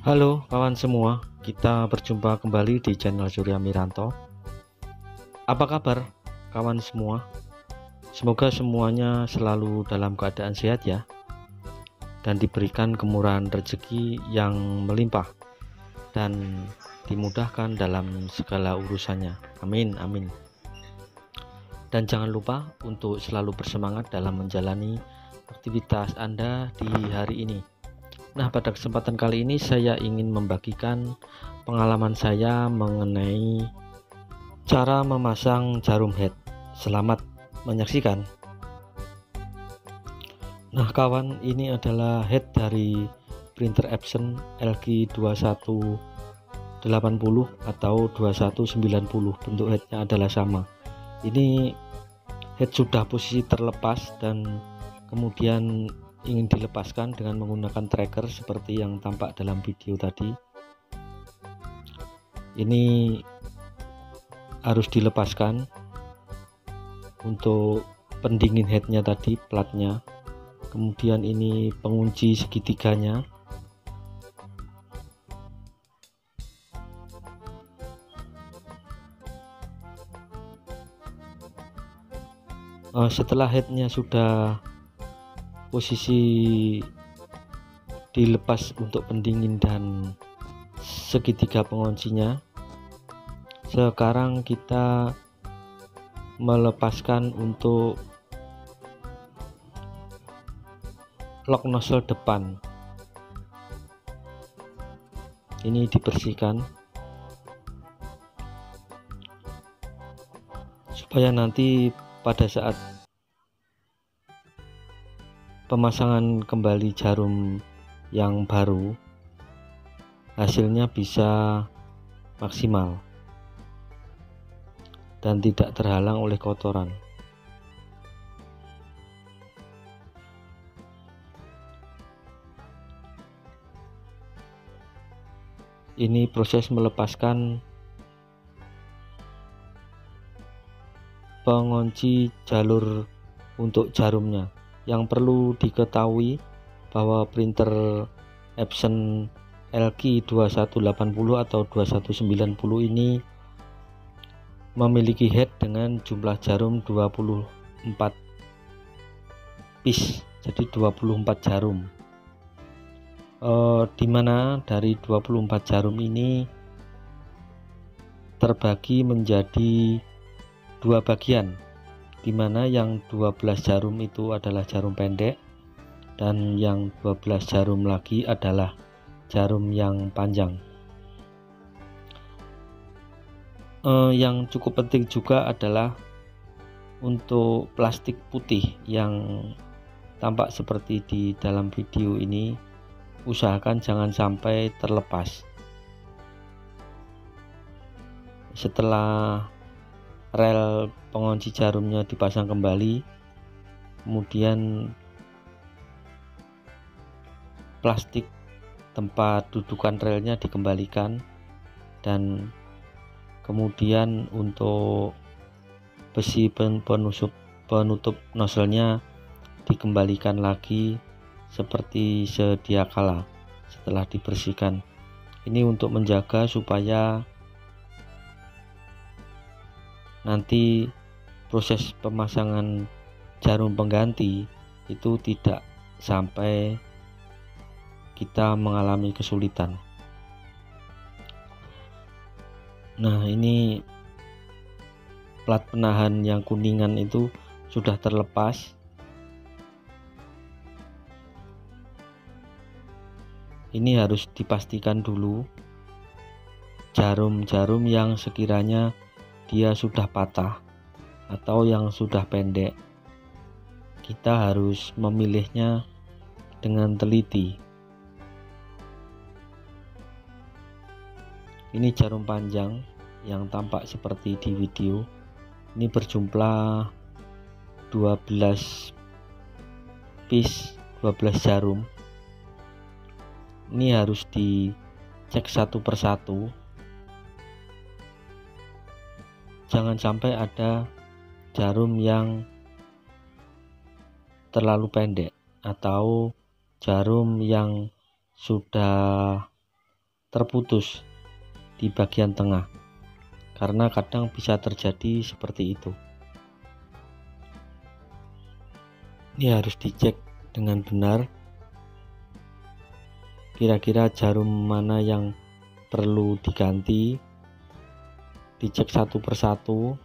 Halo kawan semua, kita berjumpa kembali di channel Surya Miranto. Apa kabar kawan semua? Semoga semuanya selalu dalam keadaan sehat ya, dan diberikan kemurahan rezeki yang melimpah dan dimudahkan dalam segala urusannya. Amin amin. Dan jangan lupa untuk selalu bersemangat dalam menjalani aktivitas Anda di hari ini. Nah, pada kesempatan kali ini saya ingin membagikan pengalaman saya mengenai cara memasang jarum head. Selamat menyaksikan. Nah kawan, ini adalah head dari printer Epson LG 2180 atau 2190. Bentuk headnya adalah sama. Ini head sudah posisi terlepas dan kemudian ingin dilepaskan dengan menggunakan tracker seperti yang tampak dalam video tadi. Ini harus dilepaskan untuk pendingin headnya tadi, platnya. Kemudian ini pengunci segitiganya. Setelah headnya sudah posisi dilepas untuk pendingin dan segitiga penguncinya, sekarang kita melepaskan untuk lock nozzle depan. Ini dibersihkan supaya nanti pada saat pemasangan kembali jarum yang baru hasilnya bisa maksimal dan tidak terhalang oleh kotoran. Ini proses melepaskan pengunci jalur untuk jarumnya. Yang perlu diketahui bahwa printer Epson LG 2180 atau 2190 ini memiliki head dengan jumlah jarum 24 piece, jadi 24 jarum. Dimana dari 24 jarum ini terbagi menjadi dua bagian, dimana yang 12 jarum itu adalah jarum pendek dan yang 12 jarum lagi adalah jarum yang panjang. Yang cukup penting juga adalah untuk plastik putih yang tampak seperti di dalam video ini, usahakan jangan sampai terlepas. Setelah rel pengunci jarumnya dipasang kembali, kemudian plastik tempat dudukan relnya dikembalikan, dan kemudian untuk besi penutup nozzle-nya dikembalikan lagi seperti sedia kala setelah dibersihkan. Ini untuk menjaga supaya nanti proses pemasangan jarum pengganti itu tidak sampai kita mengalami kesulitan. Nah, ini plat penahan yang kuningan itu sudah terlepas. Ini harus dipastikan dulu jarum-jarum yang sekiranya dia sudah patah atau yang sudah pendek, kita harus memilihnya dengan teliti. Ini jarum panjang yang tampak seperti di video. Ini berjumlah 12 piece, 12 jarum. Ini harus dicek satu persatu. Jangan sampai ada jarum yang terlalu pendek atau jarum yang sudah terputus di bagian tengah, karena kadang bisa terjadi seperti itu. Ini harus dicek dengan benar, kira-kira jarum mana yang perlu diganti, dicek satu persatu.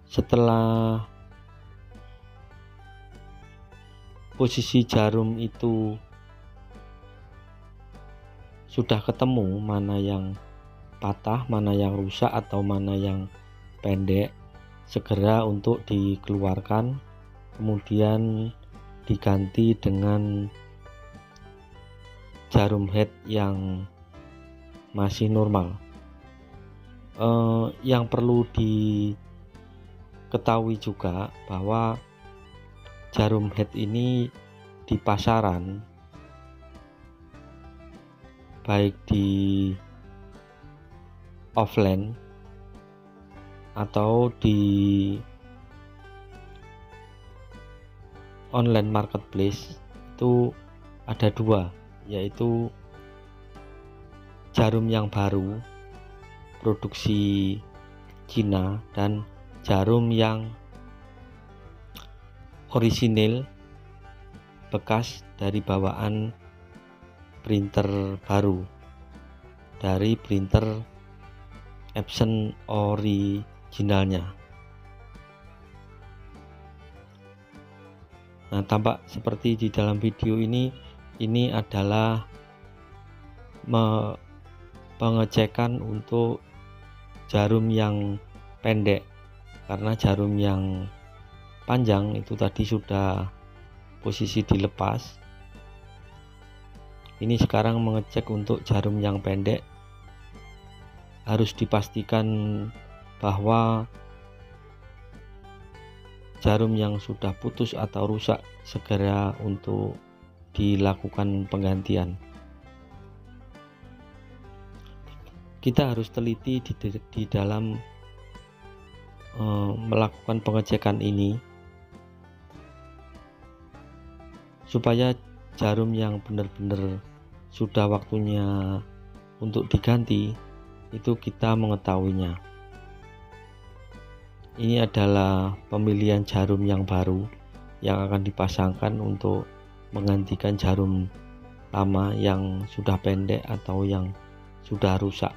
Setelah posisi jarum itu sudah ketemu mana yang patah, mana yang rusak, atau mana yang pendek, segera untuk dikeluarkan, kemudian diganti dengan jarum head yang masih normal. Yang perlu diketahui juga bahwa jarum head ini di pasaran, baik di offline atau di online marketplace, itu ada dua, yaitu jarum yang baru produksi Cina dan jarum yang orisinil bekas dari bawaan printer baru, dari printer Epson originalnya. Nah, tampak seperti di dalam video ini adalah pengecekan untuk jarum yang pendek, karena jarum yang panjang itu tadi sudah posisi dilepas. Ini sekarang mengecek untuk jarum yang pendek. Harus dipastikan bahwa jarum yang sudah putus atau rusak segera untuk dilakukan penggantian. Kita harus teliti di dalam melakukan pengecekan ini, supaya jarum yang benar-benar sudah waktunya untuk diganti itu kita mengetahuinya. Ini adalah pemilihan jarum yang baru yang akan dipasangkan untuk menggantikan jarum lama yang sudah pendek atau yang sudah rusak.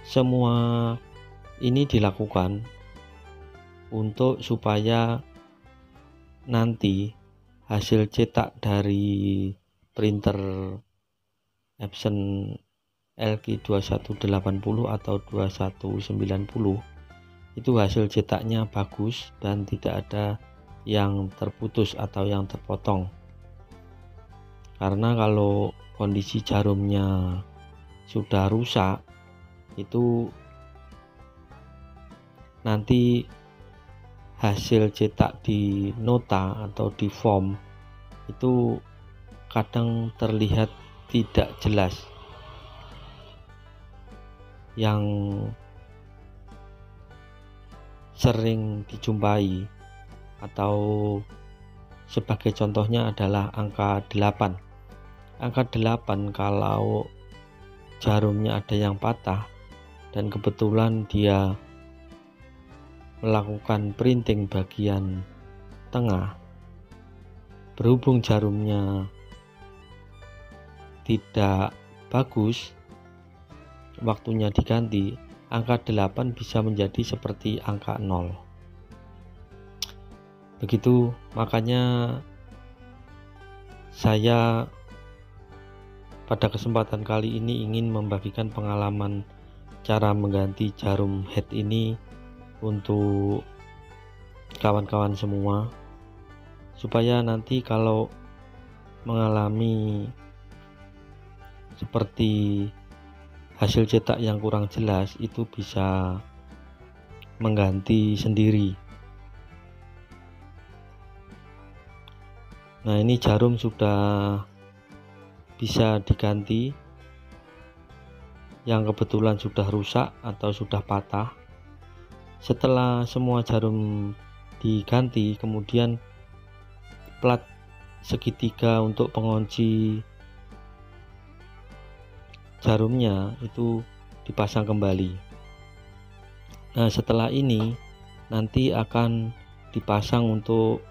Semua ini dilakukan untuk supaya nanti hasil cetak dari printer Epson LG2180 atau 2190 itu hasil cetaknya bagus dan tidak ada yang terputus atau yang terpotong. Karena kalau kondisi jarumnya sudah rusak, itu nanti hasil cetak di nota atau di form itu kadang terlihat tidak jelas. Yang sering dijumpai atau sebagai contohnya adalah angka 8. Angka 8 kalau jarumnya ada yang patah dan kebetulan dia melakukan printing bagian tengah, berhubung jarumnya tidak bagus, waktunya diganti, angka 8 bisa menjadi seperti angka 0. Begitu, makanya saya pada kesempatan kali ini ingin membagikan pengalaman cara mengganti jarum head ini untuk kawan-kawan semua, supaya nanti kalau mengalami seperti hasil cetak yang kurang jelas itu bisa mengganti sendiri. Nah, ini jarum sudah bisa diganti yang kebetulan sudah rusak atau sudah patah. Setelah semua jarum diganti, kemudian plat segitiga untuk pengunci jarumnya itu dipasang kembali. Nah, setelah ini nanti akan dipasang untuk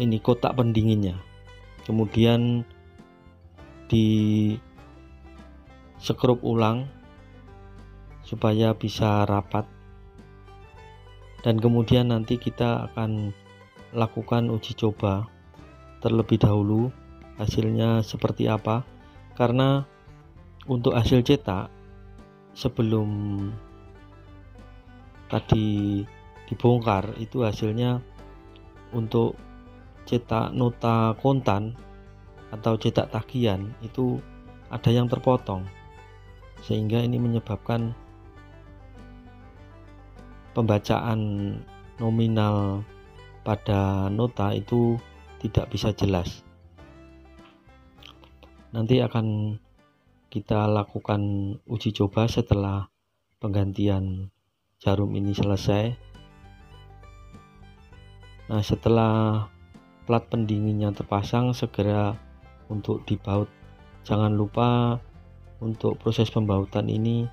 ini kotak pendinginnya, kemudian di sekrup ulang supaya bisa rapat, dan kemudian nanti kita akan lakukan uji coba terlebih dahulu hasilnya seperti apa, karena untuk hasil cetak sebelum tadi dibongkar itu hasilnya untuk cetak nota kontan atau cetak tagihan itu ada yang terpotong, sehingga ini menyebabkan pembacaan nominal pada nota itu tidak bisa jelas. Nanti akan kita lakukan uji coba setelah penggantian jarum ini selesai. Nah, setelah plat pendinginnya terpasang, segera untuk dibaut. Jangan lupa untuk proses pembautan ini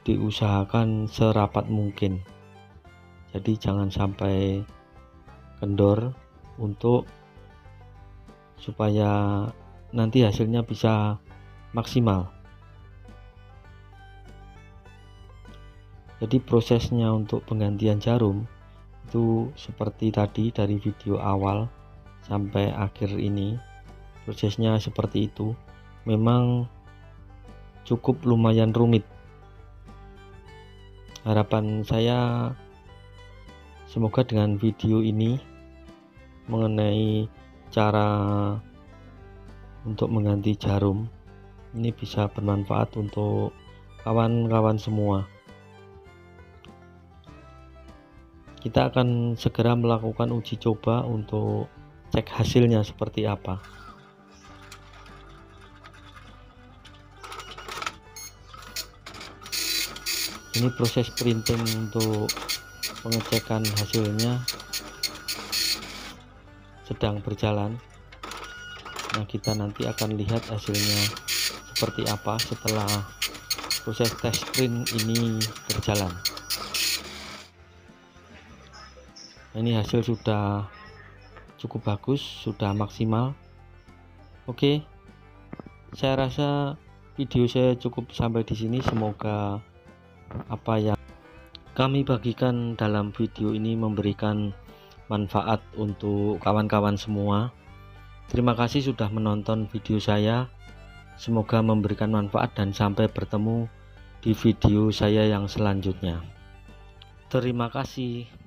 diusahakan serapat mungkin, jadi jangan sampai kendor, untuk supaya nanti hasilnya bisa maksimal. Jadi prosesnya untuk penggantian jarum itu seperti tadi dari video awal sampai akhir ini, prosesnya seperti itu. Memang cukup lumayan rumit. Harapan saya semoga dengan video ini mengenai cara untuk mengganti jarum ini bisa bermanfaat untuk kawan-kawan semua. Kita akan segera melakukan uji coba untuk cek hasilnya seperti apa. Ini proses printing untuk pengecekan hasilnya sedang berjalan. Nah, kita nanti akan lihat hasilnya seperti apa setelah proses test print ini berjalan. Nah, ini hasil sudah cukup bagus, sudah maksimal. Oke, saya rasa video saya cukup sampai di sini. Semoga apa yang kami bagikan dalam video ini memberikan manfaat untuk kawan-kawan semua. Terima kasih sudah menonton video saya. Semoga memberikan manfaat dan sampai bertemu di video saya yang selanjutnya. Terima kasih.